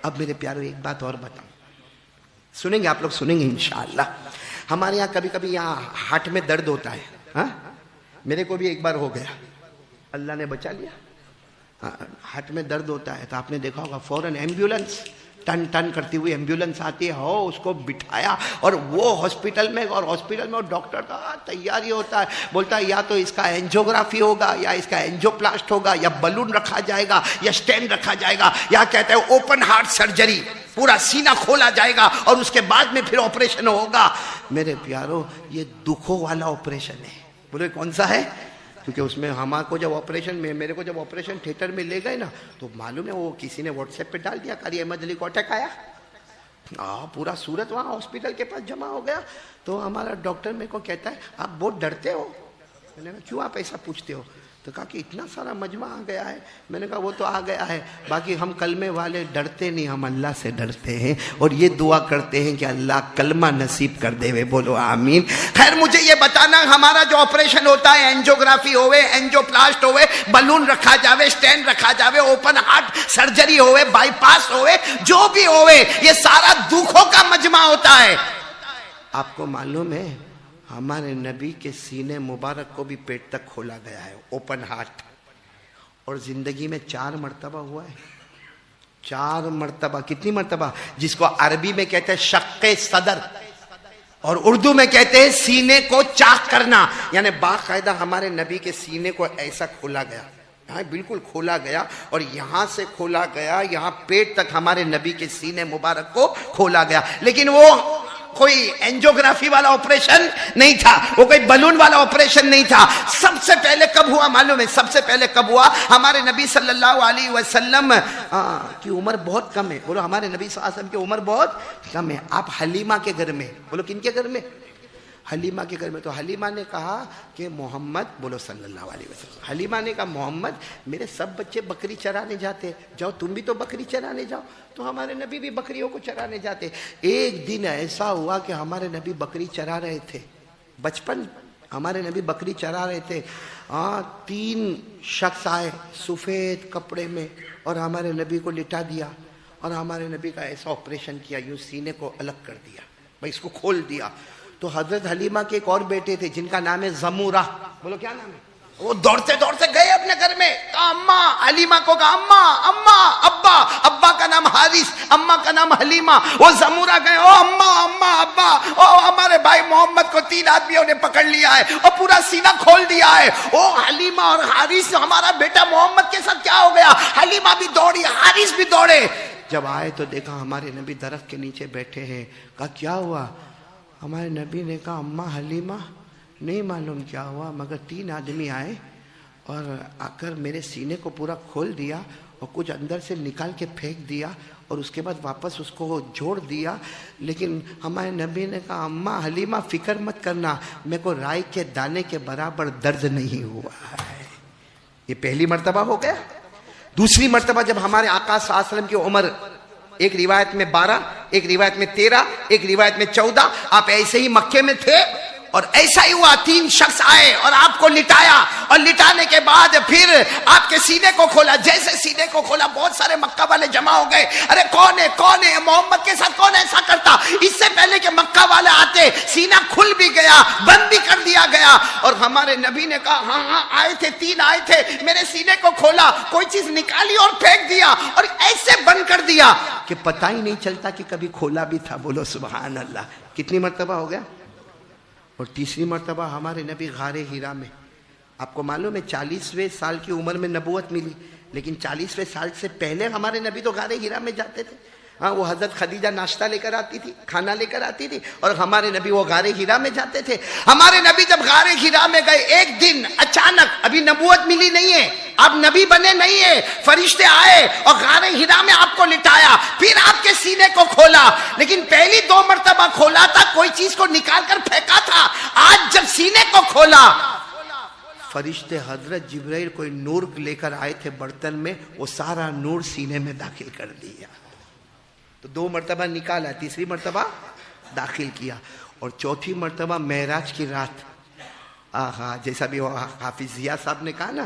اب میرے پیاروں ایک بات اور بتاؤں، سنیں گے آپ لوگ، سنیں گے انشاءاللہ. ہمارے یہاں کبھی کبھی یہاں ہارٹ میں درد ہوتا ہے. ہاں میرے کو بھی ایک بار ہو گیا، اللہ نے بچا لیا. ہارٹ میں درد ہوتا ہے تو آپ نے دیکھا ہوگا فوراً ایمبولینس ٹن ٹن کرتی ہوئی ایمبولینس آتی ہے، ہو اس کو بٹھایا اور وہ ہاسپٹل میں، اور ہاسپٹل میں اور ڈاکٹر کا تیاری ہوتا ہے، بولتا ہے یا تو اس کا اینجیوگرافی ہوگا، یا اس کا اینجیوپلاسٹ ہوگا، یا بلون رکھا جائے گا، یا اسٹین رکھا جائے گا، یا کہتے ہیں اوپن ہارٹ سرجری، پورا سینہ کھولا جائے گا اور اس کے بعد میں پھر آپریشن ہوگا. میرے پیاروں یہ دکھوں والا آپریشن ہے. بولے کون سا ہے؟ کیونکہ اس میں ہمارے کو جب آپریشن میں، میرے کو جب آپریشن تھیٹر میں لے گئے نا تو معلوم ہے وہ کسی نے واٹس ایپ پہ ڈال دیا قاری احمد علی کو اٹیک آیا. پورا صورت وہاں ہاسپٹل کے پاس جمع ہو گیا. تو ہمارا ڈاکٹر میرے کو کہتا ہے آپ بہت ڈرتے ہو. میں نے کہا کیوں آپ ایسا پوچھتے ہو؟ تو کہا کہ اتنا سارا مجمع آ گیا ہے. میں نے کہا وہ تو آ گیا ہے، باقی ہم کلمے والے ڈرتے نہیں، ہم اللہ سے ڈرتے ہیں اور یہ دعا کرتے ہیں کہ اللہ کلمہ نصیب کر دے. بولو آمین. خیر مجھے یہ بتانا، ہمارا جو آپریشن ہوتا ہے، اینجیوگرافی ہوئے، اینجیوپلاسٹ ہوئے، بلون رکھا جاوے، اسٹینڈ رکھا جاوے، اوپن ہارٹ سرجری ہوئے، بائی پاس ہوئے، جو بھی ہوئے، یہ سارا دکھوں کا مجمع ہوتا ہے. آپ کو معلوم ہے ہمارے نبی کے سینے مبارک کو بھی پیٹ تک کھولا گیا ہے، اوپن ہارٹ، اور زندگی میں 4 مرتبہ ہوا ہے. 4 مرتبہ. کتنی مرتبہ؟ جس کو عربی میں کہتے ہیں شق صدر اور اردو میں کہتے ہیں سینے کو چاک کرنا. یعنی باقاعدہ ہمارے نبی کے سینے کو ایسا کھولا گیا، ہاں بالکل کھولا گیا، اور یہاں سے کھولا گیا، یہاں پیٹ تک ہمارے نبی کے سینے مبارک کو کھولا گیا. لیکن وہ کوئی اینجیوگرافی والا آپریشن نہیں تھا، وہ کوئی بلون والا آپریشن نہیں تھا. سب سے پہلے کب ہوا معلوم ہے؟ سب سے پہلے کب ہوا؟ ہمارے نبی صلی اللہ علیہ وسلم کی عمر بہت کم ہے. بولو ہمارے نبی صلی اللہ علیہ وسلم کی عمر بہت کم ہے. آپ حلیمہ کے گھر میں، بولو کن کے گھر میں؟ حلیمہ کے گھر میں. تو حلیمہ نے کہا کہ محمد، بولو صلی اللہ علیہ وسلم، حلیمہ نے کہا محمد میرے سب بچے بکری چرانے جاتے، جاؤ تم بھی تو بکری چرانے جاؤ. تو ہمارے نبی بھی بکریوں کو چرانے جاتے. ایک دن ایسا ہوا کہ ہمارے نبی بکری چرا رہے تھے، بچپن ہمارے نبی بکری چرا رہے تھے. 3 شخص آئے سفید کپڑے میں اور ہمارے نبی کو لٹا دیا اور ہمارے نبی کا ایسا آپریشن کیا، یوں سینے کو الگ کر دیا، بھائی اس کو کھول دیا. تو حضرت حلیمہ کے ایک اور بیٹے تھے جن کا نام ہے زمورہ. بولو کیا نام ہے؟ وہ دوڑتے دوڑتے گئے اپنے گھر میں، کہا اماں، حلیمہ کو کہا اماں اماں، ابا، ابا کا نام حارث، اماں کا نام حلیمہ. وہ زمورہ گئے، او اماں اماں ابا، او ہمارے بھائی محمد کو 3 آدمیوں نے پکڑ لیا ہے اور پورا سینہ کھول دیا ہے. او حلیمہ اور حارث، ہمارا بیٹا محمد کے ساتھ کیا ہو گیا؟ حلیمہ بھی دوڑی، حارث بھی دوڑے. جب آئے تو دیکھا ہمارے نبی درخت کے نیچے بیٹھے ہیں. کہا کیا ہوا؟ ہمارے نبی نے کہا اماں حلیمہ نہیں معلوم کیا ہوا، مگر 3 آدمی آئے اور آ کر میرے سینے کو پورا کھول دیا اور کچھ اندر سے نکال کے پھینک دیا اور اس کے بعد واپس اس کو جوڑ دیا. لیکن ہمارے نبی نے کہا اماں حلیمہ فکر مت کرنا، میرے کو رائی کے دانے کے برابر درد نہیں ہوا ہے. یہ پہلی مرتبہ ہو گیا. دوسری مرتبہ جب ہمارے آقا صلی اللہ علیہ وسلم کی عمر، ایک روایت میں 12، ایک روایت میں 13، ایک روایت میں 14، آپ ایسے ہی مکے میں تھے اور ایسا ہی ہوا 3 شخص آئے اور آپ کو لٹایا اور لٹانے کے بعد پھر آپ کے سینے کو کھولا. جیسے سینے کو کھولا بہت سارے مکہ والے جمع ہو گئے. ارے کون ہے محمد کے ساتھ کون ایسا کرتا؟ اس سے پہلے کہ مکہ والے آتے سینہ کھل بھی گیا، بند بھی کر دیا گیا. اور ہمارے نبی نے کہا ہاں آئے تھے، 3 آئے تھے، میرے سینے کو کھولا، کوئی چیز نکالی اور پھینک دیا اور ایسے بند کر دیا کہ پتہ ہی نہیں چلتا کہ کبھی کھولا بھی تھا. بولو سبحان اللہ. کتنی مرتبہ ہو گیا؟ اور تیسری مرتبہ ہمارے نبی غار ہیرا میں. آپ کو معلوم ہے 40ویں سال کی عمر میں نبوت ملی، لیکن 40ویں سال سے پہلے ہمارے نبی تو غار ہیرا میں جاتے تھے. وہ حضرت خدیجہ ناشتہ لے کر آتی تھی، کھانا لے کر آتی تھی اور ہمارے نبی وہ غار ہیرا میں جاتے تھے. ہمارے نبی جب غار ہیرا میں گئے، ایک دن اچانک، ابھی نبوت ملی نہیں ہے، آپ نبی بنے نہیں ہے، فرشتے آئے اور غار ہیرا میں آپ کو لٹایا، پھر آپ کے سینے کو کھولا. لیکن پہلی 2 مرتبہ کھولا تھا، کوئی چیز کو نکال کر پھینکا تھا. آج جب سینے کو کھولا، فرشتے حضرت جبرائیل کوئی نور لے کر آئے تھے برتن میں، وہ سارا نور سینے میں داخل کر دیا. تو 2 مرتبہ نکالا، تیسری مرتبہ داخل کیا اور چوتھی مرتبہ معراج کی رات. جیسا بھی حافظ ضیاء صاحب نے کہا نا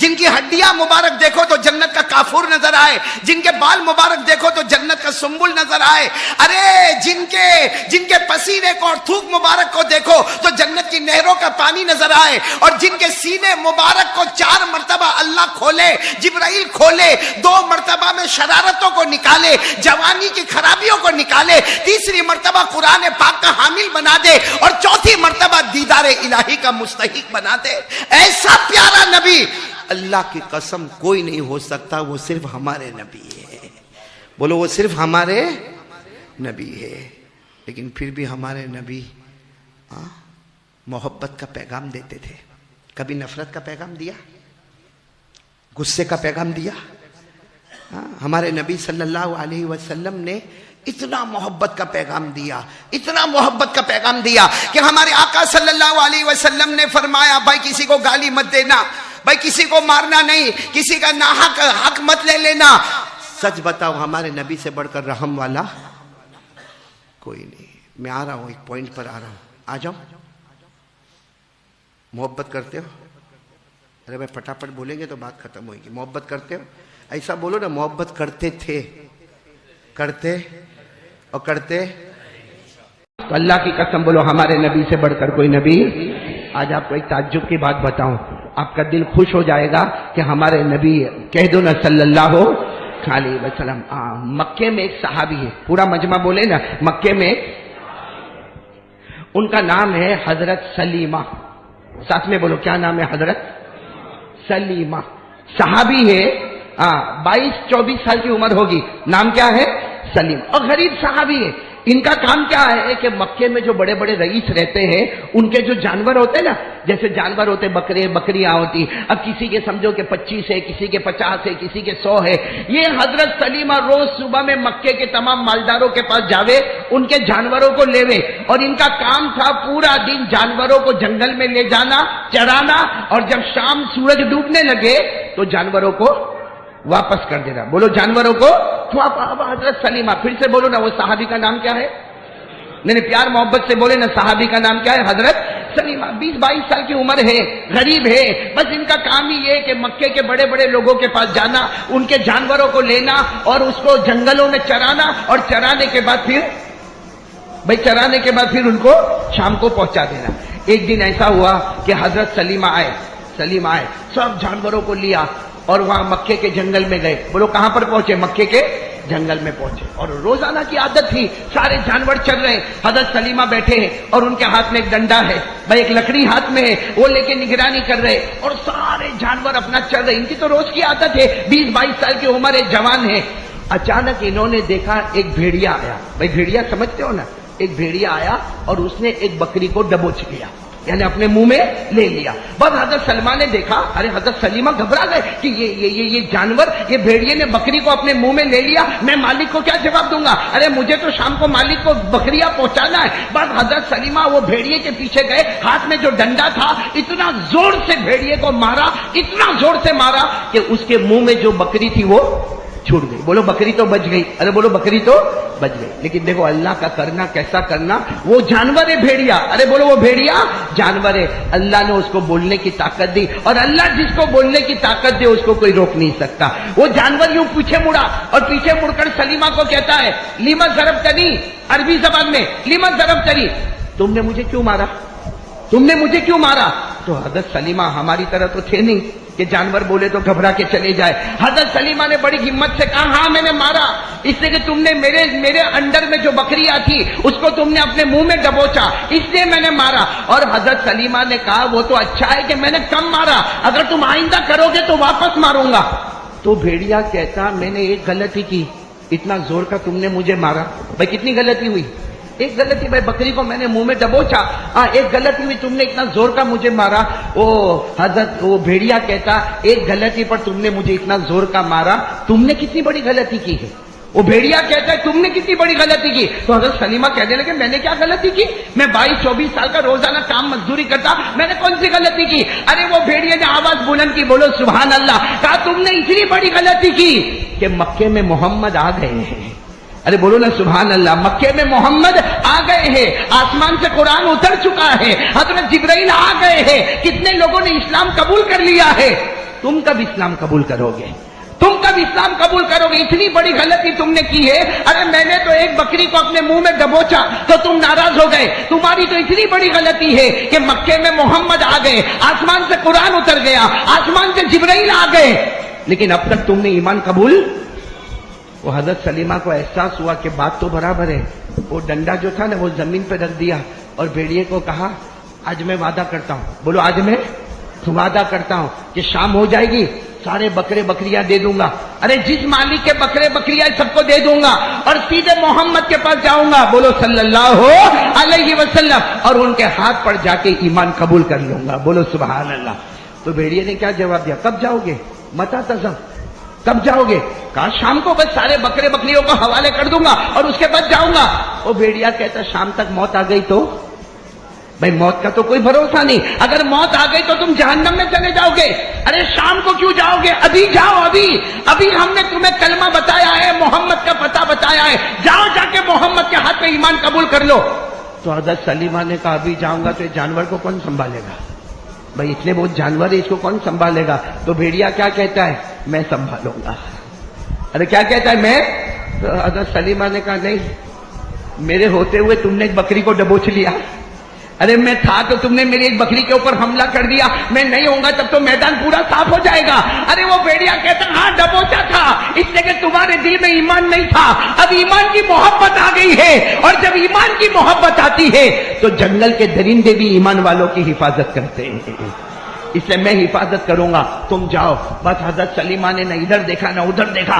جن کی ہڈیاں مبارک دیکھو تو جنت کا کافور نظر آئے, جن کے بال مبارک دیکھو تو جنت کا سنبل نظر آئے, ارے جن کے پسینے کو اور تھوک مبارک کو دیکھو تو جنت کی نہروں کا پانی نظر آئے, اور جن کے سینے مبارک کو 4 مرتبہ اللہ کھولے, جبرائیل کھولے, 2 مرتبہ میں شرارتوں کو نکالے, جوانی کی خرابیوں کو نکالے, تیسری مرتبہ قرآن پاک کا حامل بنا دے, اور چوتھی مرتبہ دیدار الہی کا مستحق بنا دے. ایسا پیارا نبی اللہ کی قسم کوئی نہیں ہو سکتا, وہ صرف ہمارے نبی ہے. بولو وہ صرف ہمارے نبی ہے. لیکن پھر بھی ہمارے نبی محبت کا پیغام دیتے تھے. کبھی نفرت کا پیغام دیا, غصے کا پیغام دیا؟ ہمارے نبی صلی اللہ علیہ وسلم نے اتنا محبت کا پیغام دیا, اتنا محبت کا پیغام دیا کہ ہمارے آقا صلی اللہ علیہ وسلم نے فرمایا بھائی کسی کو گالی مت دینا, بھائی کسی کو مارنا نہیں, کسی کا ناحق حق مت لے لینا. سچ بتاؤ ہمارے نبی سے بڑھ کر رحم والا کوئی نہیں. میں آ رہا ہوں, ایک پوائنٹ پر آ رہا ہوں, آ جاؤ. محبت کرتے ہو؟ ارے بھائی پٹاپٹ بولیں گے تو بات ختم ہوئے گی. محبت کرتے ہو؟ ایسا بولو نا, محبت کرتے تھے, کرتے اور کرتے. تو اللہ کی قسم بولو ہمارے نبی سے بڑھ کر کوئی نبی. آج آپ کو ایک تعجب کی بات بتاؤں, آپ کا دل خوش ہو جائے گا کہ ہمارے نبی کہہ دو نا صلی اللہ علیہ وسلم. مکے میں ایک صحابی ہے, پورا مجمع بولے نا, مکے میں ان کا نام ہے حضرت سلیمہ. ساتھ میں بولو کیا نام ہے؟ حضرت سلیمہ. صحابی ہے, 22-24 سال کی عمر ہوگی. نام کیا ہے؟ سلیم. اور غریب صحابی ہے. ان کا کام کیا ہے کہ مکے میں جو بڑے بڑے رئیس رہتے ہیں ان کے جو جانور ہوتے ہیں نا, جیسے جانور ہوتے بکرے بکریاں ہوتی, اب کسی کے سمجھو کہ 25 ہے, کسی کے 50 ہے, کسی کے 100 ہے. یہ حضرت سلیمہ روز صبح میں مکے کے تمام مالداروں کے پاس جاوے, ان کے جانوروں کو لیوے, اور ان کا کام تھا پورا دن جانوروں کو جنگل میں لے جانا, چرانا, اور جب شام سورج ڈوبنے لگے تو جانوروں کو واپس کر دینا. بولو جانوروں کو. تو آپ حضرت سلیمہ, پھر سے بولو نا وہ صحابی کا نام کیا ہے؟ نہیں پیار محبت سے بولے نا, صحابی کا نام کیا ہے؟ حضرت سلیمہ. 20-22 سال کی عمر ہے, غریب ہے, بس ان کا کام ہی یہ کہ مکے کے بڑے بڑے لوگوں کے پاس جانا, ان کے جانوروں کو لینا اور اس کو جنگلوں میں چرانا, اور چرانے کے بعد پھر ان کو شام کو پہنچا دینا. ایک دن ایسا ہوا کہ حضرت سلیمہ آئے, سب جانوروں کو لیا اور وہاں مکے کے جنگل میں گئے. بولو کہاں پر پہنچے؟ مکے کے جنگل میں پہنچے. اور روزانہ کی عادت تھی, سارے جانور چل رہے ہیں, حضرت سلیمہ بیٹھے ہیں اور ان کے ہاتھ میں ایک ڈنڈا ہے, بھائی ایک لکڑی ہاتھ میں ہے, وہ لے کے نگرانی کر رہے, اور سارے جانور اپنا چل رہے. ان کی تو روز کی عادت ہے, 20-22 سال کی عمر ہے, جوان ہے. اچانک انہوں نے دیکھا ایک بھیڑیا آیا. بھائی بھیڑیا سمجھتے ہو نا, ایک بھیڑیا آیا اور اس نے ایک بکری کو دبوچ لیا, یعنی اپنے منہ میں لے لیا. بس حضرت سلمہ نے دیکھا, ارے حضرت سلیمہ گھبرا گئے کہ یہ جانور, یہ بھیڑیے نے بکری کو اپنے منہ میں لے لیا, میں مالک کو کیا جواب دوں گا؟ ارے مجھے تو شام کو مالک کو بکریاں پہنچانا ہے. بس حضرت سلیمہ وہ بھیڑیے کے پیچھے گئے, ہاتھ میں جو ڈنڈا تھا اتنا زور سے بھیڑیے کو مارا, اتنا زور سے مارا کہ اس کے منہ میں جو بکری تھی وہ چھوٹ گئی. بولو بکری تو بچ گئی. ارے بولو بکری تو بچ گئی. لیکن دیکھو اللہ کا کرنا کیسا کرنا, وہ جانور ہے بھیڑیا. ارے بولو وہ بھیڑیا جانور ہے, اللہ نے اس کو بولنے کی طاقت دی, اور اللہ جس کو بولنے کی طاقت دے اس کو کوئی روک نہیں سکتا. وہ جانور یوں پیچھے مڑا, اور پیچھے مڑ کر سلیمہ کو کہتا ہے لیما ضربتنی, عربی زبان میں لیما ضربتنی, تم نے مجھے کیوں مارا, تم نے مجھے کیوں مارا؟ تو حضرت سلیمہ ہماری طرح تو تھے نہیں کہ جانور بولے تو گھبرا کے چلے جائے. حضرت سلیمہ نے بڑی ہمت سے کہا ہاں میں نے مارا, اس لیے کہ تم نے میرے انڈر میں جو بکریاں تھی اس کو تم نے اپنے منہ میں دبوچا, اس لیے میں نے مارا. اور حضرت سلیمہ نے کہا وہ تو اچھا ہے کہ میں نے کم مارا, اگر تم آئندہ کرو گے تو واپس ماروں گا. تو بھیڑیا کہتا میں نے ایک غلطی کی, اتنا زور کا تم نے مجھے مارا. بھائی کتنی غلطی ہوئی؟ ایک غلطی. بھائی بکری کو میں نے منہ میں دبوچا, ایک غلطی ہوئی, تم نے اتنا زور کا مجھے مارا. وہ بھیڑیا کہتا ایک غلطی پر تم نے مجھے اتنا زور کا مارا, تم نے کتنی بڑی غلطی کی ہے. وہ بھیڑیا کہتا ہے تم نے کتنی بڑی غلطی کی. تو حضرت سلیمہ کہنے لگے میں نے کیا غلطی کی, میں 22-24 سال کا روزانہ کام مزدوری کرتا, میں نے کون سی غلطی کی. ارے وہ بھیڑیا نے آواز بلند کی, بولو سبحان اللہ, کہا تم نے اتنی بڑی غلطی کی کہ مکے میں محمد آ گئے ہیں. ارے بولو نا سبحان اللہ, مکے میں محمد آ گئے ہیں, آسمان سے قرآن اتر چکا ہے, حضرت جبرائیل آ گئے ہیں, کتنے لوگوں نے اسلام قبول کر لیا ہے. تم کب اسلام قبول کرو گے؟ تم کب اسلام قبول کرو گے؟ اتنی بڑی غلطی تم نے کی ہے. ارے میں نے تو ایک بکری کو اپنے منہ میں دبوچا تو تم ناراض ہو گئے. تمہاری تو اتنی بڑی غلطی ہے کہ مکے میں محمد آ گئے, آسمان سے قرآن اتر گیا, آسمان سے جبرائیل آ گئے, لیکن اب تک تم نے ایمان قبول. وہ حضرت سلیمہ کو احساس ہوا کہ بات تو برابر ہے. وہ ڈنڈا جو تھا نا وہ زمین پہ رکھ دیا اور بھیڑیے کو کہا آج میں وعدہ کرتا ہوں, بولو آج میں وعدہ کرتا ہوں کہ شام ہو جائے گی سارے بکرے بکریاں دے دوں گا. ارے جس مالک کے بکرے بکریاں سب کو دے دوں گا اور سیدھے محمد کے پاس جاؤں گا, بولو صلی اللہ علیہ وسلم, اور ان کے ہاتھ پر جا کے ایمان قبول کر لوں گا, بولو سبحان اللہ. تو بھیڑیے نے کیا جواب دیا؟ کب جاؤ گے؟ متا تزم, کب جاؤ گے؟ کہا شام کو بس سارے بکرے بکریوں کو حوالے کر دوں گا اور اس کے بعد جاؤں گا. وہ بھیڑیا کہتا شام تک موت آ گئی تو؟ بھائی موت کا تو کوئی بھروسہ نہیں, اگر موت آ گئی تو تم جہنم میں چلے جاؤ گے. ارے شام کو کیوں جاؤ گے؟ ابھی جاؤ, ابھی ہم نے تمہیں کلمہ بتایا ہے, محمد کا پتہ بتایا ہے, جاؤ جا کے محمد کے ہاتھ پہ ایمان قبول کر لو. تو حضرت سلیمہ نے کہا ابھی جاؤں گا تو یہ جانور کو کون سنبھالے گا؟ بھائی اتنے بہت جانور ہے, اس کو کون سنبھالے گا؟ تو بھیڑیا کیا کہتا ہے؟ میں سنبھالوں گا. ارے کیا کہتا ہے میں؟ تو حضرت سلیمہ نے کہا نہیں, میرے ہوتے ہوئے تم نے ایک بکری کو ڈبوچ لیا. ارے میں تھا تو تم نے میری ایک بکری کے اوپر حملہ کر دیا, میں نہیں ہوں گا تب تو میدان پورا صاف ہو جائے گا. ارے وہ بھیڑیا کہتا ہاں ڈبوچا تھا, اس لیے کہ تمہارے دل میں ایمان نہیں تھا, اب ایمان کی محبت آ گئی ہے, اور جب ایمان کی محبت آتی ہے تو جنگل کے درندے بھی ایمان والوں کی حفاظت کرتے ہیں, اس لیے میں حفاظت کروں گا, تم جاؤ. بس حضرت سلیمہ نے نہ ادھر دیکھا نہ ادھر دیکھا,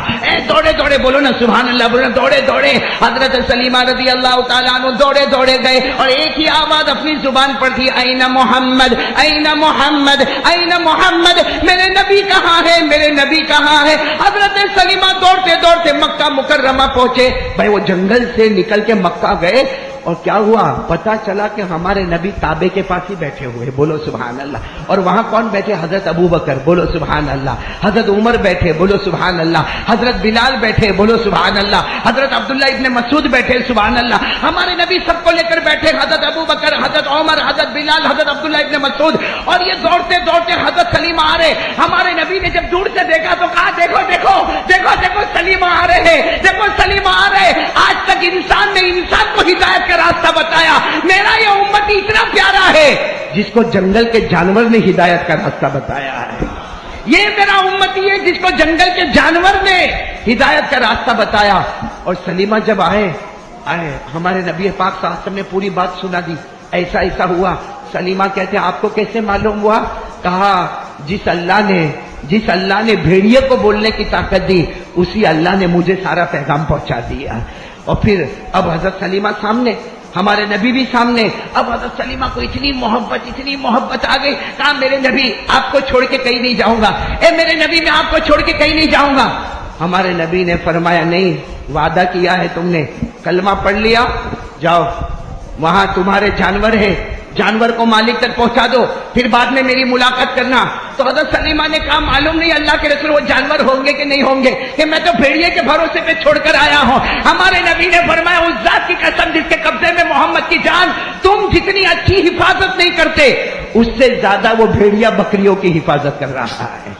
دوڑے دوڑے, بولو نا سبحان اللہ, بولو دوڑے دوڑے. حضرت سلیمہ رضی اللہ تعالیٰ عنہ دوڑے دوڑے گئے اور ایک ہی آواز اپنی زبان پر تھی, این محمد, این محمد, این محمد, میرے نبی کہاں ہے, میرے نبی کہاں ہے. حضرت سلیمہ دوڑتے دوڑتے مکہ مکرمہ پہنچے. بھائی وہ جنگل سے نکل کے مکہ گئے اور کیا ہوا پتا چلا کہ ہمارے نبی کعبے کے پاس ہی بیٹھے ہوئے, بولو سبحان اللہ. اور وہاں کون بیٹھے؟ حضرت ابو بکر, بولو سبحان اللہ. حضرت عمر بیٹھے, بولو سبحان اللہ. حضرت بلال بیٹھے, بولو سبحان اللہ. حضرت عبداللہ ابن مسعود بیٹھے, سبحان اللہ. ہمارے نبی سب کو لے کر بیٹھے, حضرت ابو بکر, حضرت عمر, حضرت بلال, حضرت عبداللہ ابن مسعود. اور یہ دوڑتے دوڑتے حضرت سلیمہ آ رہے. ہمارے نبی نے جب دور سے دیکھا تو کہا دیکھو دیکھو دیکھو دیکھو سلیمہ آ رہے ہیں, دیکھو سلیمہ آ رہے. آج تک انسان نے انسان کو ہدایت کا راستہ بتایا, میرا یہ امتی اتنا پیارا ہے جس کو جنگل کے جانور نے ہدایت کا راستہ بتایا ہے. یہ میرا امتی ہے جس کو جنگل کے جانور نے ہدایت کا راستہ بتایا. اور سلیمہ جب آئے ہمارے نبی پاک صلی اللہ علیہ وسلم نے پوری بات سنا دی, ایسا ایسا ہوا. سلیمہ کہتے ہیں آپ کو کیسے معلوم ہوا؟ کہا جس اللہ نے بھیڑیے کو بولنے کی طاقت دی, اسی اللہ نے مجھے سارا پیغام پہنچا دیا. اور پھر اب حضرت سلیمہ سامنے, ہمارے نبی بھی سامنے. اب حضرت سلیمہ کو اتنی محبت آ گئی, کہا میرے نبی آپ کو چھوڑ کے کہیں نہیں جاؤں گا, اے میرے نبی میں آپ کو چھوڑ کے کہیں نہیں جاؤں گا. ہمارے نبی نے فرمایا نہیں, وعدہ کیا ہے تم نے, کلمہ پڑھ لیا, جاؤ وہاں تمہارے جانور ہے, جانور کو مالک تک پہنچا دو, پھر بعد میں میری ملاقات کرنا. تو حضرت سلیمہ نے کہا معلوم نہیں اللہ کے رسول وہ جانور ہوں گے کہ نہیں ہوں گے, کہ میں تو بھیڑیے کے بھروسے پہ چھوڑ کر آیا ہوں. ہمارے نبی نے فرمایا اس ذات کی قسم جس کے قبضے میں محمد کی جان, تم جتنی اچھی حفاظت نہیں کرتے اس سے زیادہ وہ بھیڑیا بکریوں کی حفاظت کر رہا ہے.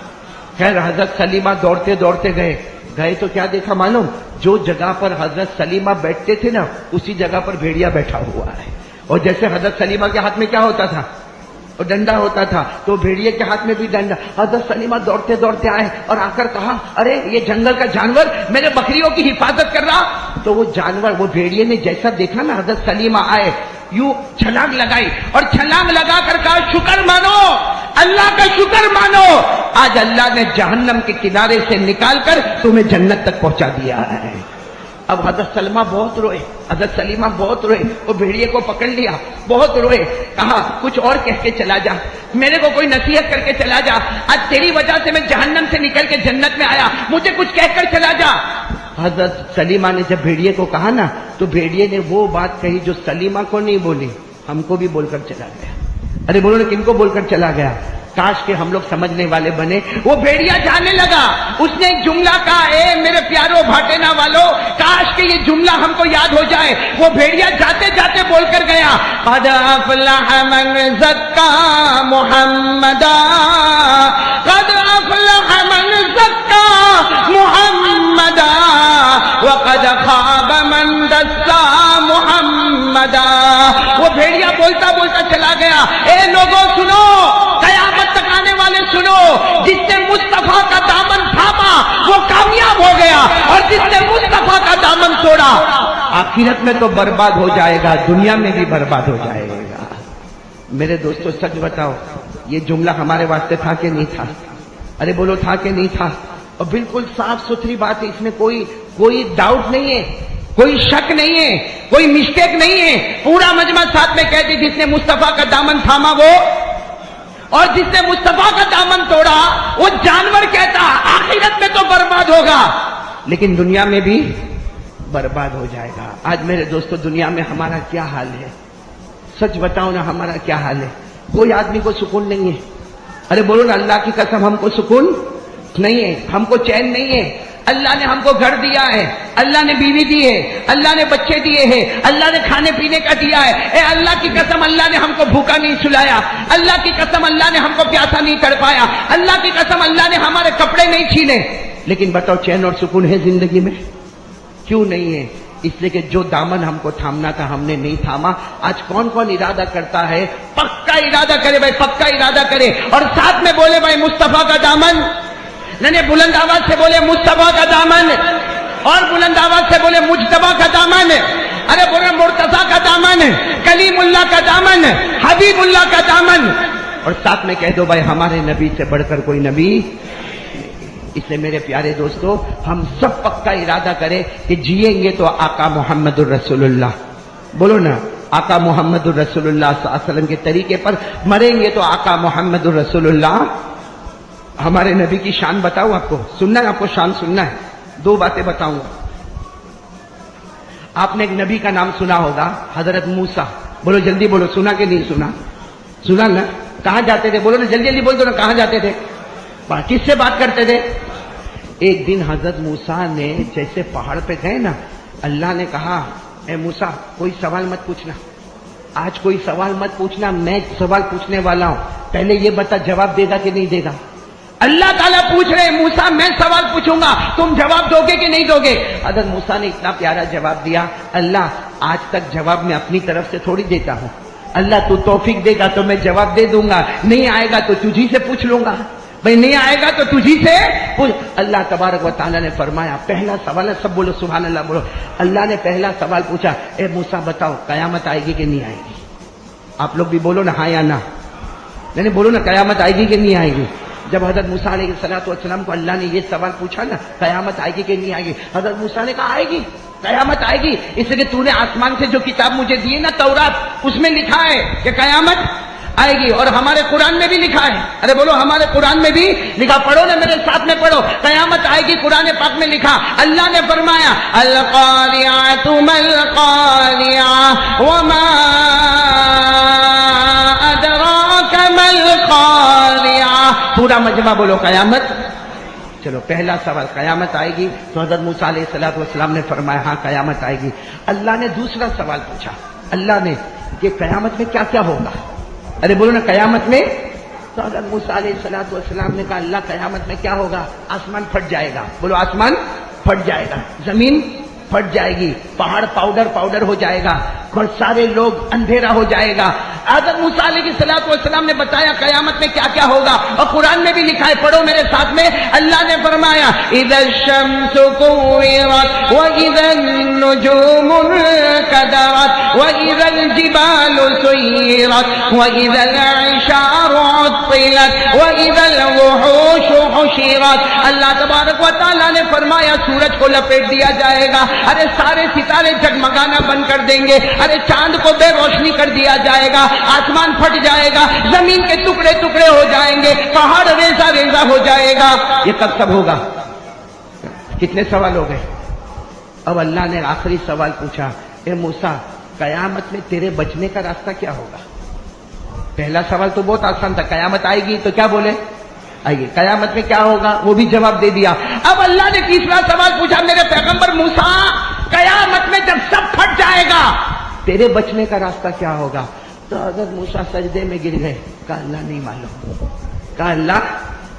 خیر حضرت سلیمہ دوڑتے دوڑتے گئے تو کیا دیکھا معلوم؟ جو جگہ پر حضرت سلیمہ بیٹھتے تھے نا اسی جگہ پر بھیڑیا بیٹھا ہوا ہے. اور جیسے حضرت سلیمہ کے ہاتھ میں کیا ہوتا تھا؟ اور ڈنڈا ہوتا تھا, تو بھیڑیے کے ہاتھ میں بھی ڈنڈا. حضرت سلیمہ دوڑتے دوڑتے آئے اور آ کر کہا ارے یہ جنگل کا جانور میرے بکریوں کی حفاظت کر رہا. تو وہ جانور, وہ بھیڑیے نے جیسا دیکھا نا حضرت سلیمہ آئے, یوں چھلانگ لگائی اور چھلانگ لگا کر کہا شکر مانو, اللہ کا شکر مانو, آج اللہ نے جہنم کے کنارے سے نکال کر تمہیں جنت تک پہنچا دیا ہے. اب حضرت سلیمہ بہت روئے, وہ بھیڑیے کو پکڑ لیا, بہت روئے. کہا کچھ اور کہہ کے چلا جا, میرے کو کوئی نصیحت کر کے چلا جا, آج تیری وجہ سے میں جہنم سے نکل کے جنت میں آیا, مجھے کچھ کہہ کر چلا جا. حضرت سلیمہ نے جب بھیڑیے کو کہا نا تو بھیڑیے نے وہ بات کہی جو سلیمہ کو نہیں بولی, ہم کو بھی بول کر چلا گیا. ارے بولو نا کن کو بول کر چلا گیا؟ کاش کہ ہم لوگ سمجھنے والے بنے. وہ بھیڑیا جانے لگا, اس نے ایک جملہ کہا, اے میرے پیارو بھاٹینا والو, کاش کہ یہ جملہ ہم کو یاد ہو جائے. وہ بھیڑیا جاتے جاتے بول کر گیا قد افلح من زکا محمدا, قد افلح گیا. اے لوگوں سنو, قیامت تک آنے والے سنو, جس نے مصطفیٰ کا دامن تھاما وہ کامیاب ہو گیا, اور جس نے مصطفیٰ کا دامن توڑا آخرت میں تو برباد ہو جائے گا, دنیا میں بھی برباد ہو جائے گا. میرے دوستو سچ بتاؤ, یہ جملہ ہمارے واسطے تھا کہ نہیں تھا؟ ارے بولو تھا کہ نہیں تھا؟ اور بالکل صاف ستھری بات ہے, اس میں کوئی ڈاؤٹ نہیں ہے, کوئی شک نہیں ہے, کوئی مسٹیک نہیں ہے. پورا مجمع ساتھ میں کہتے جس نے مصطفیٰ کا دامن تھاما وہ, اور جس نے مصطفیٰ کا دامن توڑا وہ جانور کہتا آخرت میں تو برباد ہوگا لیکن دنیا میں بھی برباد ہو جائے گا. آج میرے دوستو دنیا میں ہمارا کیا حال ہے؟ سچ بتاؤ نا, ہمارا کیا حال ہے؟ کوئی آدمی کو سکون نہیں ہے. ارے بولو نا, اللہ کی قسم ہم کو سکون نہیں ہے, ہم کو چین نہیں ہے. اللہ نے ہم کو گھر دیا ہے, اللہ نے بیوی دی ہے, اللہ نے بچے دیے ہیں, اللہ نے کھانے پینے کا دیا ہے. اے اللہ کی قسم اللہ نے ہم کو بھوکا نہیں سلایا, اللہ کی قسم اللہ نے ہم کو پیاسا نہیں تڑپایا, اللہ کی قسم اللہ نے ہمارے کپڑے نہیں چھینے. لیکن بتاؤ چین اور سکون ہے زندگی میں؟ کیوں نہیں ہے؟ اس لیے کہ جو دامن ہم کو تھامنا تھا ہم نے نہیں تھاما. آج کون کون ارادہ کرتا ہے؟ پکا ارادہ کرے بھائی, پکا ارادہ کرے, اور ساتھ میں بولے بھائی مصطفیٰ کا دامن. نہیں, بلند آواز سے بولے مصطفیٰ کا دامن, اور بلند آواز سے بولے مجتبیٰ کا دامن. ارے بولے مرتضیٰ کا دامن, کلیم اللہ کا دامن, حبیب اللہ کا دامن, اور ساتھ میں کہہ دو بھائی ہمارے نبی سے بڑھ کر کوئی نبی. اس لیے میرے پیارے دوستو ہم سب پکا ارادہ کریں کہ جیئیں گے تو آقا محمد الرسول اللہ, بولو نا, آقا محمد الرسول اللہ صلی اللہ علیہ وسلم کے طریقے پر مریں گے تو آقا محمد الرسول اللہ. ہمارے نبی کی شان بتاؤں آپ کو, سننا ہے آپ کو, شان سننا ہے. دو باتیں بتاؤں گا. آپ نے ایک نبی کا نام سنا ہوگا, حضرت موسیٰ. بولو جلدی بولو, سنا کہ نہیں سنا؟ سنا نا. کہاں جاتے تھے؟ بولو نا, جلدی جلدی بول دو نا, کہاں جاتے تھے؟ کس سے بات کرتے تھے؟ ایک دن حضرت موسیٰ نے جیسے پہاڑ پہ گئے نا, اللہ نے کہا اے موسیٰ کوئی سوال مت پوچھنا, آج کوئی سوال مت پوچھنا, میں سوال پوچھنے والا ہوں, پہلے یہ بتا جواب دے گا کہ نہیں دے گا. اللہ تعالیٰ پوچھ رہے موسیٰ میں سوال پوچھوں گا, تم جواب دو گے کہ نہیں دو گے؟ حضرت موسیٰ نے اتنا پیارا جواب دیا, اللہ آج تک جواب میں اپنی طرف سے تھوڑی دیتا ہوں, اللہ تو توفیق دے گا تو میں جواب دے دوں گا, نہیں آئے گا تو تجھی سے پوچھ لوں گا, بھئی نہیں آئے گا تو تجھی سے پوچھ. اللہ تبارک و تعالیٰ نے فرمایا, پہلا سوال ہے, سب بولو سبحان اللہ بولو. اللہ نے پہلا سوال پوچھا, اے موسیٰ بتاؤ قیامت آئے گی کہ نہیں آئے گی؟ آپ لوگ بھی بولو نا, ہاں یا نہ. نہیں بولو نا, قیامت آئے گی کہ نہیں آئے گی؟ جب حضرت موسیٰ علیہ السلام کو اللہ نے یہ سوال پوچھا نا, قیامت آئے گی کہ نہیں آئے گی, حضرت موسیٰ نے کہا آئے گی, قیامت آئے گی, اس لیے تو نے آسمان سے جو کتاب مجھے دی نا تورات, اس میں لکھا ہے کہ قیامت آئے گی, اور ہمارے قرآن میں بھی لکھا ہے. ارے بولو ہمارے قرآن میں بھی لکھا, پڑھو نا میرے ساتھ میں پڑھو, قیامت آئے گی, قرآن پاک میں لکھا. اللہ نے فرمایا القاریعۃ مالقاریعۃ وما ادراک مالقاریعۃ. پورا مجمع بولو قیامت. چلو پہلا سوال قیامت آئے گی, تو حضرت موسیٰ علیہ السلام نے فرمایا ہاں قیامت آئے گی. اللہ نے دوسرا سوال پوچھا, اللہ نے کہ قیامت میں کیا کیا ہوگا؟ ارے بولو نا قیامت میں. تو حضرت موسیٰ علیہ السلام نے کہا اللہ قیامت میں کیا ہوگا؟ آسمان پھٹ جائے گا. بولو آسمان پھٹ جائے گا, زمین پھٹ جائے گی, پہاڑ پاؤڈر ہو جائے گا, اور سارے لوگ اندھیرا ہو جائے گا. حضرت موسیٰ علیہ السلام نے بتایا قیامت میں کیا کیا ہوگا, اور قرآن میں بھی لکھا ہے, پڑھو میرے ساتھ میں. اللہ نے فرمایا اذا الشمس كورت واذا النجوم انكدرت واذا الجبال سيرت واذا العشار عطلت واذا الوحوش حشرت. اللہ تبارک و تعالیٰ نے فرمایا سورج کو لپیٹ دیا جائے گا, ارے سارے ستارے جگمگانا بند کر دیں گے, ارے چاند کو بے روشنی کر دیا جائے گا, آسمان پھٹ جائے گا, زمین کے ٹکڑے ٹکڑے ہو جائیں گے, پہاڑ ریزہ ریزہ ہو جائے گا. یہ کب سب ہوگا؟ کتنے سوال ہو گئے؟ اب اللہ نے آخری سوال پوچھا, اے موسیٰ قیامت میں تیرے بچنے کا راستہ کیا ہوگا؟ پہلا سوال تو بہت آسان تھا, قیامت آئے گی تو کیا بولے آئے گی, قیامت میں کیا ہوگا وہ بھی جواب دے دیا. اب اللہ نے تیسرا سوال پوچھا, میرے پیغمبر موسیٰ قیامت میں جب سب پھٹ جائے گا تیرے بچنے کا راستہ کیا ہوگا؟ تو حضرت موسیٰ سجدے میں گر گئے, کہا اللہ نہیں معلوم, کہا اللہ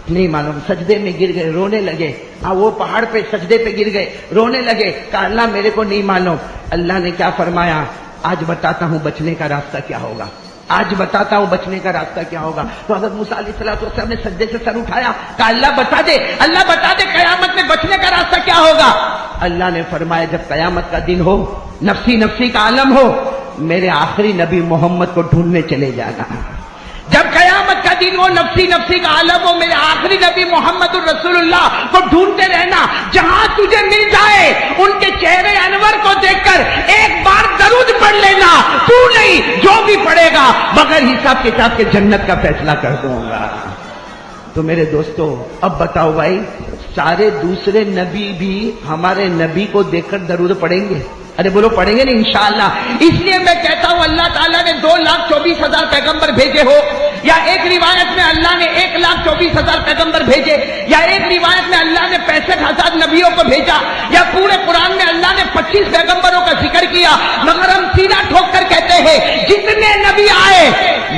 نہیں معلوم. سجدے میں گر گئے, رونے لگے. وہ پہاڑ پہ سجدے پہ گر گئے, رونے لگے, کہا اللہ میرے کو نہیں معلوم. اللہ نے کیا فرمایا, آج بتاتا ہوں بچنے کا راستہ کیا ہوگا. آج بتاتا ہوں بچنے کا راستہ کیا ہوگا. تو حضرت موسیٰ علیہ السلام نے سجدے سے سر اٹھایا, کہا اللہ بتا دے, اللہ بتا دے قیامت میں بچنے کا راستہ کیا ہوگا. اللہ نے فرمایا جب قیامت کا دن ہو, نفسی نفسی کا عالم ہو, میرے آخری نبی محمد کو ڈھونڈنے چلے جانا. جب قیامت کا دن ہو, نفسی نفسی کا عالم ہو, میرے آخری نبی محمد الرسول اللہ کو ڈھونڈتے رہنا. جہاں تجھے مل جائے ان کے چہرے انور کو دیکھ کر ایک بار درود پڑھ لینا. تو نہیں, جو بھی پڑھے گا بغیر حساب کتاب کے جنت کا فیصلہ کر دوں گا. تو میرے دوستو اب بتاؤ بھائی, سارے دوسرے نبی بھی ہمارے نبی کو دیکھ کر درود پڑھیں گے؟ ارے بولو پڑھیں گے نا انشاءاللہ. اس لیے میں کہتا ہوں اللہ تعالیٰ نے 2,24,000 پیغمبر بھیجے ہو, یا ایک روایت میں اللہ نے 1,24,000 پیغمبر بھیجے, یا ایک روایت میں اللہ نے 65,000 نبیوں کو بھیجا, یا پورے قرآن میں اللہ نے 25 پیغمبروں کا ذکر کیا, مگر ہم سیدھا ٹھوک کر کہتے ہیں جتنے نبی آئے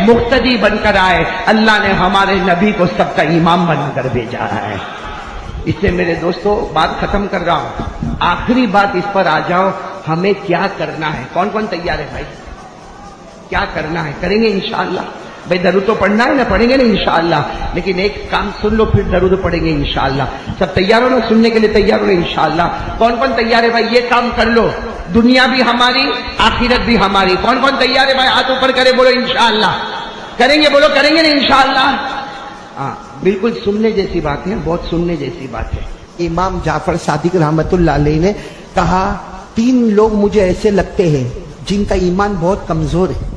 مقتدی بن کر آئے, اللہ نے ہمارے نبی کو سب کا امام بنا کر بھیجا ہے. اس سے میرے دوستو بات ختم کر رہا ہوں, آخری بات اس پر آ جاؤ, ہمیں کیا کرنا ہے. کون کون تیار ہے بھائی؟ کیا کرنا ہے کریں گے انشاءاللہ. بھائی درود تو پڑھنا ہے نا, پڑھیں گے نا انشاءاللہ. لیکن ایک کام سن لو پھر درود پڑھیں گے انشاءاللہ. سب تیار ہو نا, سننے کے لیے تیار ہو نا انشاءاللہ. کون کون تیار ہے بھائی؟ یہ کام کر لو, دنیا بھی ہماری آخرت بھی ہماری. کون کون تیار ہے بھائی؟ ہاتھ اوپر کرے, بولو انشاءاللہ. کریں گے, بولو کریں گے نا انشاءاللہ. ہاں بالکل سننے جیسی بات ہے, بہت سننے جیسی بات ہے. امام جعفر صادق رحمت اللہ علیہ نے کہا 3 لوگ مجھے ایسے لگتے ہیں جن کا ایمان بہت کمزور ہے.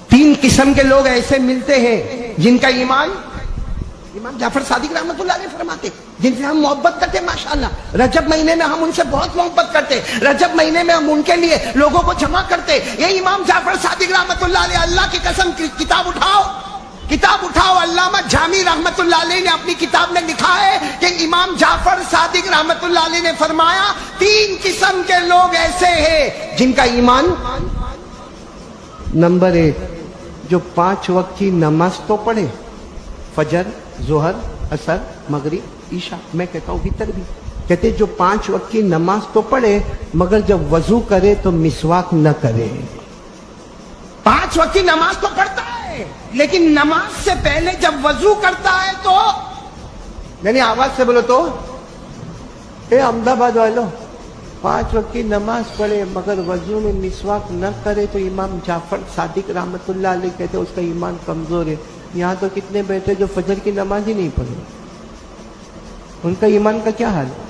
3 قسم کے لوگ ایسے ملتے ہیں جن کا ایمان, امام جعفر صادق رحمت اللہ علیہ فرماتے جن سے ہم محبت کرتے ہیں. ماشاءاللہ رجب مہینے میں ہم ان سے بہت محبت کرتے, رجب مہینے میں ہم ان کے لیے لوگوں کو جمع کرتے. یہ امام جعفر صادق رحمت اللہ علیہ, اللہ کی قسم کتاب اٹھاؤ, کتاب اٹھاؤ. علامہ جامی رحمت اللہ علیہ نے اپنی کتاب میں لکھا ہے کہ امام جعفر صادق رحمت اللہ علیہ نے فرمایا 3 قسم کے لوگ ایسے ہیں جن کا ایمان. نمبر 1, جو 5 وقت کی نماز تو پڑھے, فجر, ظہر, عصر, مغرب, عشاء, میں کہتا ہوں وتر بھی. کہتے جو 5 وقت کی نماز تو پڑھے مگر جب وضو کرے تو مسواک نہ کرے. 5 وقت کی نماز تو پڑھتا ہے لیکن نماز سے پہلے جب وضو کرتا ہے تو, یعنی آواز سے بولو تو, اے احمد آباد والو, 5 وقت کی نماز پڑھے مگر وضو میں مسواک نہ کرے تو امام جعفر صادق رحمت اللہ علیہ کہتے اس کا ایمان کمزور ہے. یہاں تو کتنے بیٹھے جو فجر کی نماز ہی نہیں پڑھے, ان کا ایمان کا کیا حال ہے؟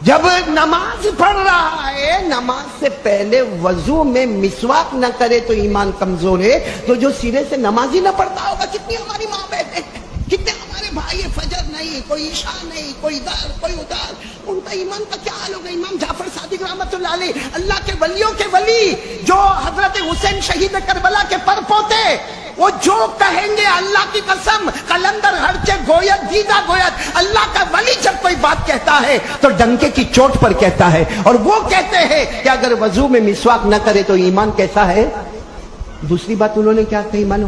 جب نماز پڑھ رہا ہے نماز سے پہلے وضو میں مسواک نہ کرے تو ایمان کمزور ہے. تو جو سرے سے نماز ہی نہ پڑھتا ہوگا, کتنی ہماری ماں بہن ہیں, کتنے ہمارے بھائی, فجر نہیں, کوئی عشاء نہیں, کوئی ادھر کوئی ادھر, ان کا ایمان کا کیا حال ہوگا؟ امام جعفر صادق رحمت اللہ علیہ, اللہ کے ولیوں کے ولی, جو حضرت حسین شہید کربلا کے پر پوتے, وہ جو کہیں گے اللہ کی قسم, قلندر ہرچے گویت دیدہ گویت, اللہ کا ولی جب کوئی بات کہتا ہے تو ڈنکے کی چوٹ پر کہتا ہے. اور وہ کہتے ہیں کہ اگر وضو میں مسواک نہ کرے تو ایمان کیسا ہے. دوسری بات انہوں نے کیا کہی مانو,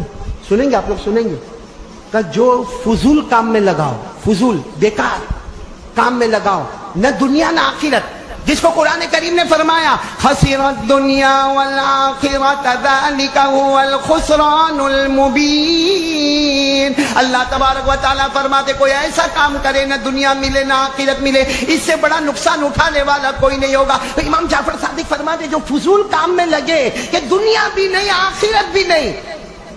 سنیں گے آپ لوگ, سنیں گے, کہ جو فضول کام میں لگاؤ, فضول بیکار کام میں لگاؤ, نہ دنیا نہ آخرت, جس کو قرآن کریم نے فرمایا خسرت دنیا والآخرت ذالک هو الخسران المبین. اللہ تبارک و تعالیٰ فرماتے کوئی ایسا کام کرے نہ دنیا ملے نہ آخرت ملے, اس سے بڑا نقصان اٹھانے والا کوئی نہیں ہوگا. تو امام جعفر صادق فرماتے جو فضول کام میں لگے کہ دنیا بھی نہیں آخرت بھی نہیں,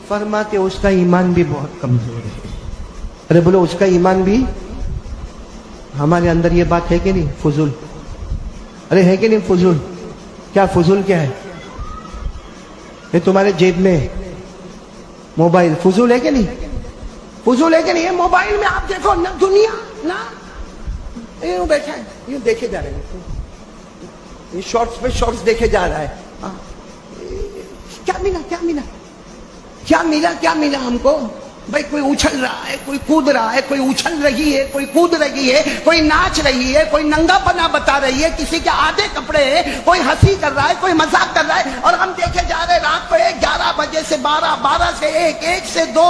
فرماتے اس کا ایمان بھی بہت کمزور ہے. ارے بولو اس کا ایمان بھی. ہمارے اندر یہ بات ہے کہ نہیں, فضول, ارے ہے کہ نہیں فضول. کیا فضول کیا ہے؟ یہ تمہارے جیب میں موبائل فضول ہے کہ نہیں, فضول ہے کہ نہیں. موبائل میں آپ دیکھو نہ دنیا نہ, یوں بیٹھا ہے, یوں دیکھے جا رہے ہیں, یہ شارٹس پہ شارٹس دیکھے جا رہا ہے. کیا ملا, کیا ملا, کیا ملا, کیا ملا ہم کو بھائی؟ کوئی اچھل رہا ہے, کوئی کود رہا ہے, کوئی اچھل رہی ہے, کوئی کود رہی ہے, کوئی ناچ رہی ہے, کوئی ننگا پنا بتا رہی ہے, کسی کے آدھے کپڑے ہیں, کوئی ہنسی کر رہا ہے, کوئی مذاق کر رہا ہے, اور ہم دیکھے جا رہے رات کو 11 بجے سے 12, 12 سے 1, 1 سے 2.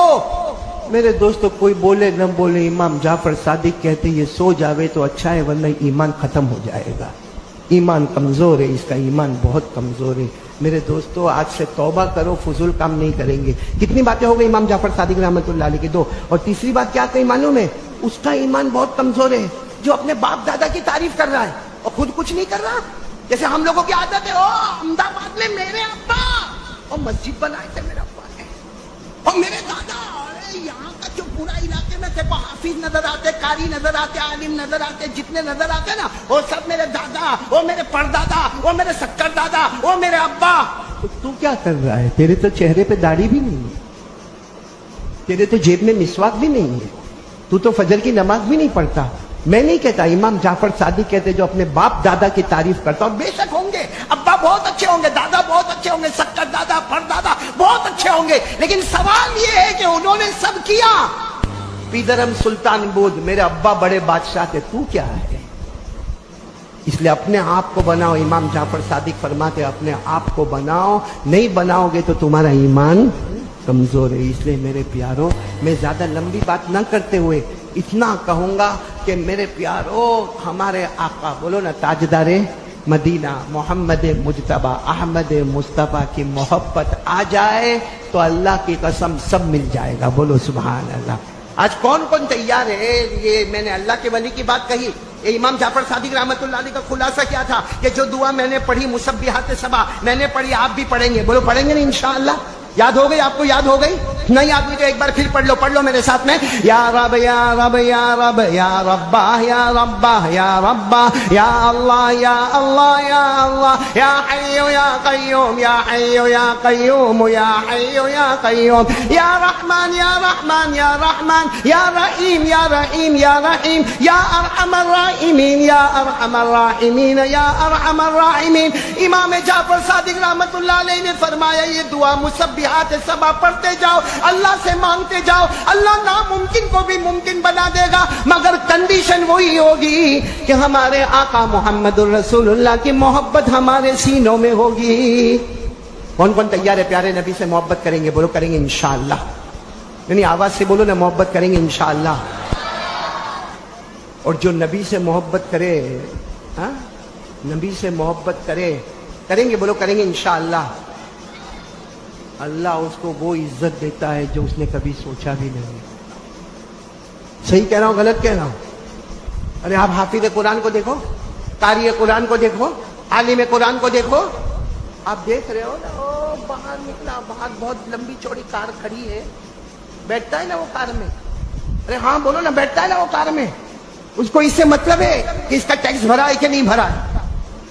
میرے دوستو کوئی بولے نہ بولے, امام جعفر صادق کہتے یہ سو جاوے تو اچھا ہے ورنہ ایمان ختم ہو جائے گا. ایمان کمزور ہے، اس کا ایمان بہت کمزور ہے۔ میرے دوستو آج سے توبہ کرو، فضول کام نہیں کریں گے۔ کتنی باتیں ہو گئی امام جعفر صادق رحمۃ اللہ علیہ کی؟ 2۔ اور تیسری بات کیا کہی معلوم ہے؟ اس کا ایمان بہت کمزور ہے جو اپنے باپ دادا کی تعریف کر رہا ہے اور خود کچھ نہیں کر رہا۔ جیسے ہم لوگوں کی عادت ہے، او احمد آباد میں میرے ابا اور مسجد بنائے تھے میرے ابا نے، اور میرے دادا، ارے یہاں کا جو پورا علاقے میں دیکھو حافظ نظر آتے، قاری نظر آتے، عالم نظر آتے، جتنے نظر آتے نا وہ سب میرے دادا، وہ میرے پردادا، وہ میرے سکر دادا، وہ میرے ابا۔ تو کیا کر رہا ہے؟ تیرے تو چہرے پہ داڑھی بھی نہیں ہے، تیرے تو جیب میں مسواک بھی نہیں ہے، تو تو فجر کی نماز بھی نہیں پڑھتا۔ میں نہیں کہتا، امام جعفر صادق کہتے جو اپنے باپ دادا کی تعریف کرتا، اور بے شک ہوں گے، ابا بہت اچھے ہوں گے، دادا بہت اچھے ہوں گے، سکر دادا، پردادا بہت اچھے ہوں گے، لیکن سوال یہ ہے کہ انہوں نے سب کیا۔ پیدرم سلطان بود، میرے ابا بڑے بادشاہ تھے، تو کیا ہے؟ اس لیے اپنے آپ کو بناؤ۔ امام جعفر صادق فرماتے اپنے آپ کو بناؤ، نہیں بناؤ گے تو تمہارا ایمان کمزور ہے۔ اس لیے میرے پیاروں، میں زیادہ لمبی بات نہ کرتے ہوئے اتنا کہوں گا کہ میرے پیاروں، ہمارے آقا، بولو نا، تاجدار مدینہ محمد مجتبی احمد مصطفیٰ کی محبت آ جائے تو اللہ کی قسم سب مل جائے گا۔ بولو سبحان اللہ۔ آج کون کون تیار ہے؟ یہ میں نے اللہ کے ولی کی بات کہی، یہ امام جعفر صادق رحمۃ اللہ علیہ کا خلاصہ کیا تھا کہ جو دعا میں نے پڑھی مسبحات سبا، میں نے پڑھی، آپ بھی پڑھیں گے۔ بولو پڑھیں گے نا انشاءاللہ؟ یاد ہو گئی؟ آپ کو یاد ہو گئی؟ نہیں یاد ہوئی تو ایک بار پھر پڑھ لو میرے ساتھ میں۔ یا رب یا رب یا رب یا ربا یا ربا یا ربا یا اللہ یا اللہ یا اللہ یا حی یا قیوم یا حی یا قیوم یا حی یا قیوم یا رحمان یا رحمان یا رحمان یا رحیم یا رحیم یا رحیم یا ارحم الراحمین یا ارحم الراحمین یا ارحم الراحمین۔ امام جعفر صادق رحمۃ اللہ علیہ نے فرمایا یہ دعا مسبحات سبا پڑھتے جاؤ، اللہ سے مانگتے جاؤ، اللہ ناممکن کو بھی ممکن بنا دے گا، مگر کنڈیشن وہی ہوگی کہ ہمارے آقا محمد الرسول اللہ کی محبت ہمارے سینوں میں ہوگی۔ کون کون تیار ہے پیارے نبی سے محبت کریں گے؟ بولو کریں گے انشاءاللہ۔ یعنی آواز سے بولو نا، محبت کریں گے انشاءاللہ۔ اور جو نبی سے محبت کرے، ہاں نبی سے محبت کریں گے، بولو کریں گے انشاءاللہ، اللہ اس کو وہ عزت دیتا ہے جو اس نے کبھی سوچا بھی نہیں۔ صحیح کہہ رہا ہوں غلط کہہ رہا ہوں؟ ارے آپ حافظ قرآن کو دیکھو، قاری قرآن کو دیکھو، عالم قرآن کو دیکھو، آپ دیکھ رہے ہو نا، او باہر نکلا، باہر بہت لمبی چوڑی کار کھڑی ہے، بیٹھتا ہے نا وہ کار میں؟ ارے ہاں بولو نا، بیٹھتا ہے نا وہ کار میں؟ اس کو اس سے مطلب ہے کہ اس کا ٹیکس بھرا ہے کہ نہیں بھرا ہے،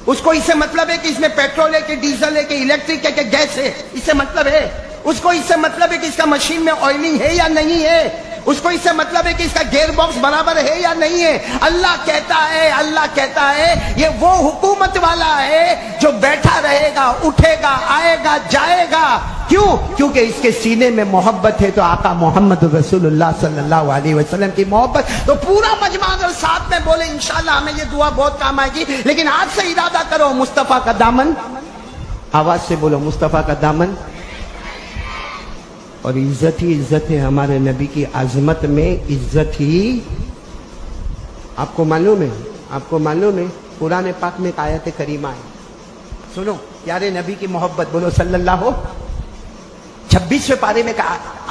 اس کو اس سے مطلب ہے کہ اس میں پیٹرول ہے کہ ڈیزل ہے کہ الیکٹرک ہے کہ گیس ہے، اس سے مطلب ہے، اس کو اس سے مطلب ہے کہ اس کا مشین میں آئلنگ ہے یا نہیں ہے، اس کو اس سے مطلب ہے کہ اس کا گیئر باکس برابر ہے یا نہیں ہے۔ اللہ کہتا ہے یہ وہ حکومت والا ہے جو بیٹھا رہے گا، اٹھے گا، آئے گا، جائے گا۔ کیوں؟ کیونکہ اس کے سینے میں محبت ہے، تو آقا محمد رسول اللہ صلی اللہ علیہ وسلم کی محبت، تو پورا مجمع اگر ساتھ میں بولے انشاءاللہ ہمیں یہ دعا بہت کام آئے گی۔ لیکن آج سے ارادہ کرو، مصطفیٰ کا دامن، آواز سے بولو، مصطفیٰ کا دامن، اور عزت ہی عزت ہے ہمارے نبی کی عظمت میں، عزت ہی۔ آپ کو معلوم ہے قرآن پاک میں ایک آیت کریمہ ہے، سنو، پیارے نبی کی محبت، بولو صلی اللہ ہو۔ 26ویں پارے میں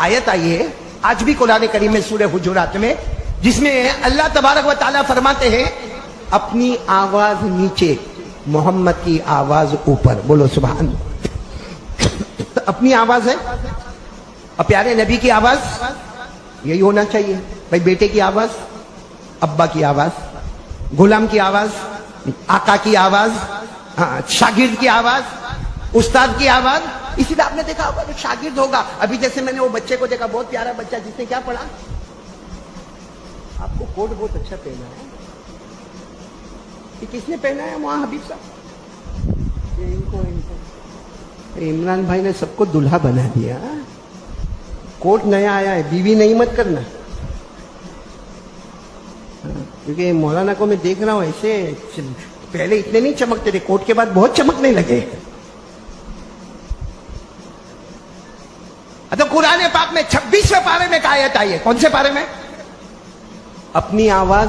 آیت آئی ہے آج بھی قرآن کریم میں سورہ حجرات میں، جس میں اللہ تبارک و تعالیٰ فرماتے ہیں اپنی آواز نیچے، محمد کی آواز اوپر، بولو سبحان اللہ۔ اپنی آواز ہے اور پیارے نبی کی آواز یہی ہونا چاہیے بھائی، بیٹے کی آواز، ابا کی آواز، غلام کی آواز، آقا کی آواز، شاگرد کی آواز، استاد کی آواز۔ اسی لیے آپ نے دیکھا ہوگا جو شاگرد ہوگا، ابھی جیسے میں نے وہ بچے کو دیکھا، بہت پیارا بچہ، جس نے کیا پڑھا، آپ کو کوٹ بہت اچھا پہنا ہے، یہ کس نے پہنا ہے؟ وہاں حبیب صاحب، ان کو عمران بھائی نے سب کو دلہا بنا دیا۔ کوٹ نیا آیا ہے، بیوی نہیں مت کرنا، کیونکہ مولانا کو میں دیکھ رہا ہوں ایسے، پہلے اتنے نہیں چمکتے تھے، کوٹ کے بعد بہت چمکنے لگے۔ تو قرآن پاک میں 26ویں پارے میں ایک آیت آئی ہے، کون سے پارے میں؟ اپنی آواز